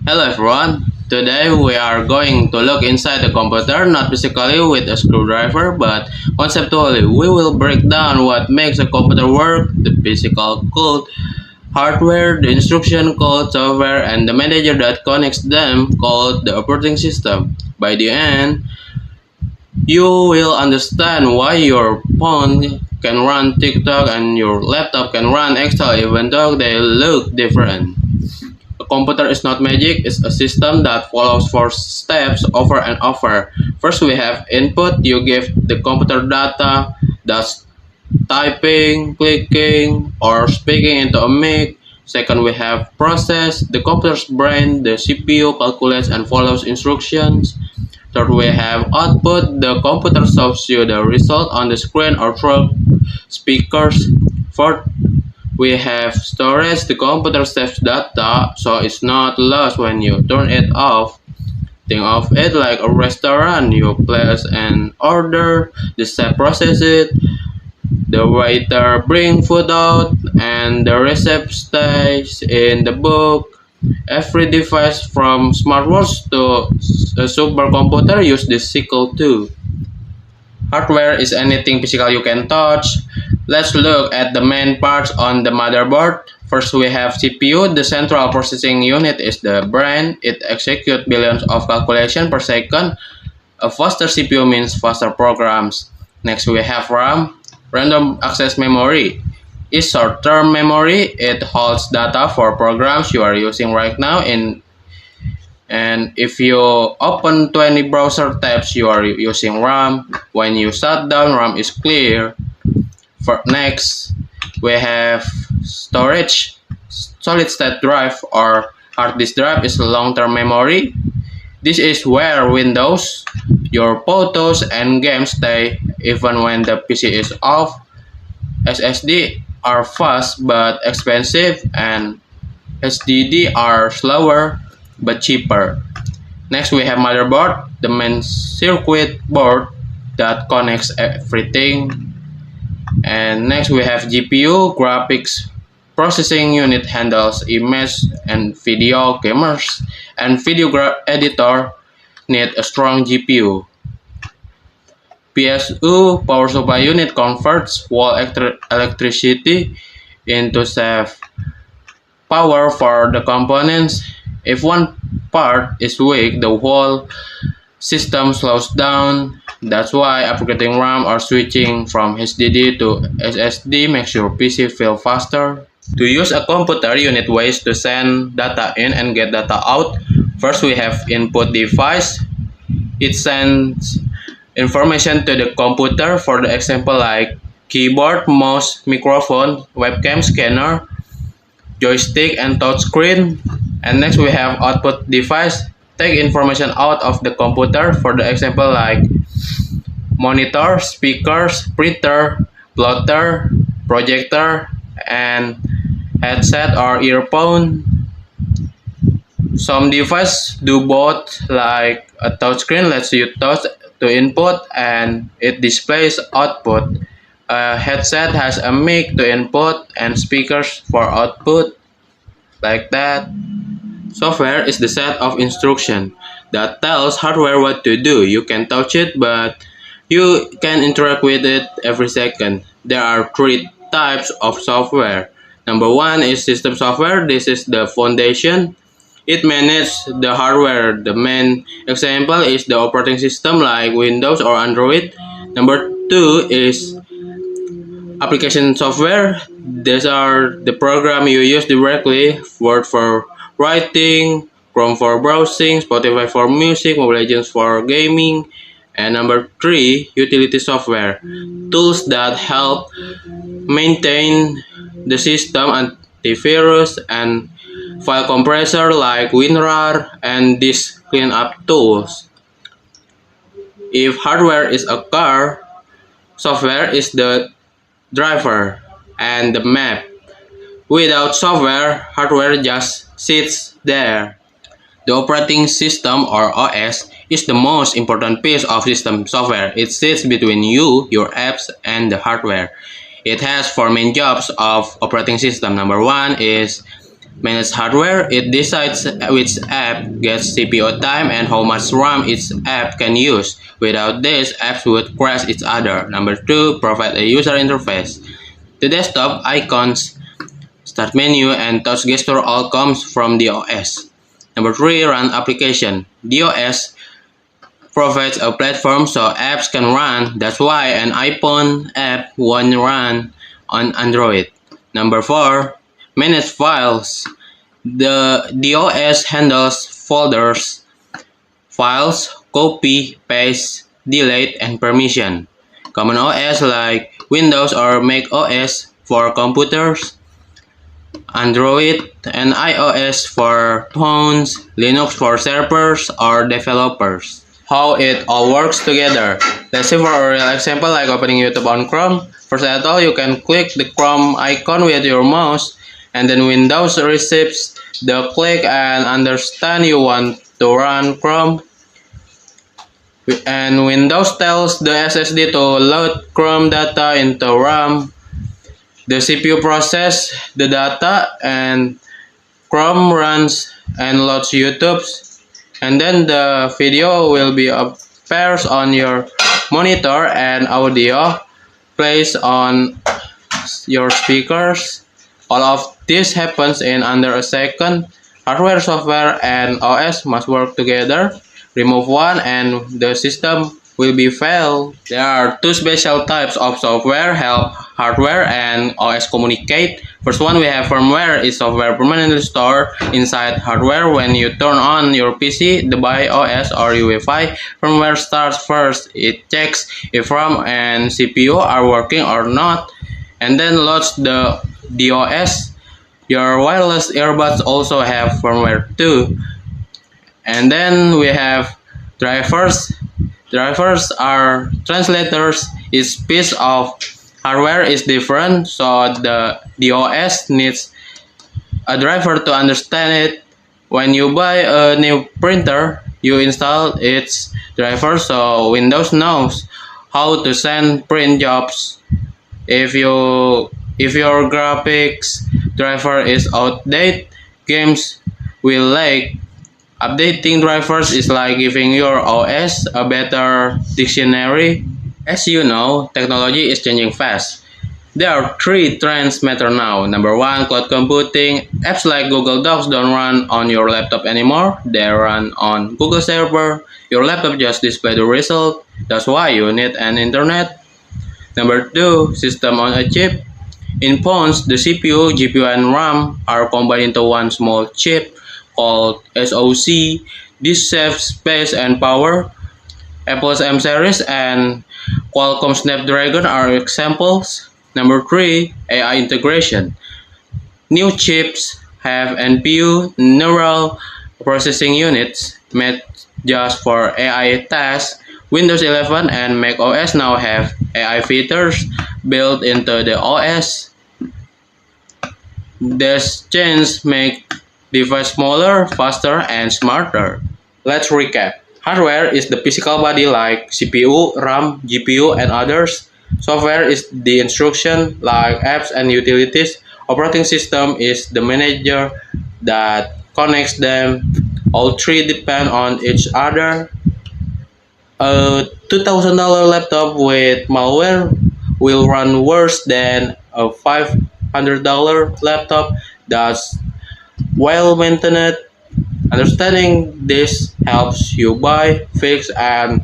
Hello everyone. Today we are going to look inside the computer, not physically with a screwdriver, but conceptually. We will break down what makes a computer work, the physical code, hardware, the instruction code, software, and the manager that connects them called the operating system. By the end, you will understand why your phone can run TikTok and your laptop can run Excel even though they look different. A computer is not magic, it's a system that follows four steps over and over. First, we have input. You give the computer data, that's typing, clicking, or speaking into a mic. Second, we have process. The computer's brain, the CPU, calculates and follows instructions. Third, we have output. The computer shows you the result on the screen or through speakers. Fourth, we have storage. The computer saves data so it's not lost when you turn it off. Think of it like a restaurant. You place an order, the chef processes it, the waiter bring food out, and the receipt stays in the book. Every device from smartwatch to a supercomputer use this cycle too. Hardware is anything physical you can touch. Let's look at the main parts on the motherboard. First, we have CPU. The central processing unit is the brain. It executes billions of calculations per second. A faster CPU means faster programs. Next, we have RAM, random access memory. It's short-term memory. It holds data for programs you are using right now and if you open 20 browser tabs, you are using RAM. When you shut down, RAM is clear. For next, we have storage. Solid state drive or hard disk drive is long-term memory. This is where Windows, your photos, and games stay even when the PC is off. SSD are fast but expensive, and HDD are slower but cheaper. Next, we have motherboard, the main circuit board that connects everything. And next, we have GPU, graphics processing unit handles image and video. Gamers and video editor need a strong GPU. PSU, power supply unit, converts wall electricity into safe power for the components. If one part is weak, the whole system slows down. That's why upgrading RAM or switching from HDD to SSD makes your PC feel faster. To use a computer, you need ways to send data in and get data out. First, we have input device. It sends information to the computer. For the example, like keyboard, mouse, microphone, webcam, scanner, joystick, and touchscreen. And next we have output device. Take information out of the computer. For the example, like monitor, speakers, printer, plotter, projector, and headset or earphone. Some devices do both, like a touchscreen lets you touch to input and it displays output. A headset has a mic to input and speakers for output, like that. Software is the set of instructions that tells hardware what to do. You can touch it, but you can interact with it every second. There are three types of software. Number one is system software. This is the foundation. It manages the hardware. The main example is the operating system like Windows or Android. Number two is application software. These are the program you use directly. Word for writing, Chrome for browsing, Spotify for music, Mobile Legends for gaming. And number three, utility software. Tools that help maintain the system, antivirus, and file compressor like WinRAR and disk cleanup tools. If hardware is a car, software is the driver and the map. Without software, hardware just sits there. The operating system or OS is the most important piece of system software. It sits between you, your apps, and the hardware. It has four main jobs of operating system. Number one is Manage hardware, it decides which app gets CPU time and how much RAM each app can use. Without this, apps would crash each other. Number 2, provide a user interface. The desktop icons, start menu, and touch gesture all comes from the OS. Number 3, run application. The OS provides a platform so apps can run. That's why an iPhone app won't run on Android. Number 4, manage files. The OS handles folders, files, copy, paste, delete, and permission. Common OS like Windows or Mac OS for computers, Android and iOS for phones, Linux for servers or developers. How it all works together. Let's see for a real example like opening YouTube on Chrome. First at all, you can click the Chrome icon with your mouse, and then Windows receives the click and understand you want to run Chrome. And Windows tells the SSD to load Chrome data into RAM. The CPU processes the data and Chrome runs and loads YouTube, and then the video will be appears on your monitor and audio plays on your speakers. All of this happens in under a second. Hardware, software, and OS must work together. Remove one and the system will be failed. There are two special types of software: help hardware and OS communicate. First one, we have firmware. Is software permanently stored inside hardware. When you turn on your PC, the BIOS or UEFI, firmware starts first. It checks if RAM and CPU are working or not, and then loads the DOS. Your wireless earbuds also have firmware too. And then we have drivers. Drivers are translators. Each piece of hardware is different, so the DOS needs a driver to understand it. When you buy a new printer, you install its driver so Windows knows how to send print jobs. If your graphics driver is outdated, games will lag. Updating drivers is like giving your OS a better dictionary. As you know, technology is changing fast. There are three trends matter now. Number one, cloud computing. Apps like Google Docs don't run on your laptop anymore. They run on Google server. Your laptop just displays the result. That's why you need an internet. Number two, system on a chip. In phones, the CPU, GPU, and RAM are combined into one small chip called SoC. This saves space and power. Apple's M series and Qualcomm Snapdragon are examples. Number 3, AI integration. New chips have NPU, neural processing units, made just for AI tasks. Windows 11 and Mac OS now have AI features built into the OS. These changes make device smaller, faster, and smarter. Let's recap. Hardware is the physical body like CPU, RAM, GPU, and others. Software is the instruction like apps and utilities. Operating system is the manager that connects them. All three depend on each other. A $2,000 laptop with malware will run worse than a $500 laptop that's well maintained. Understanding this helps you buy, fix, and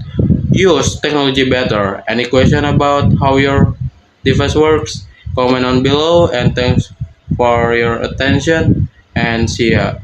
use technology better. Any question about how your device works? Comment on below, and thanks for your attention, and see ya.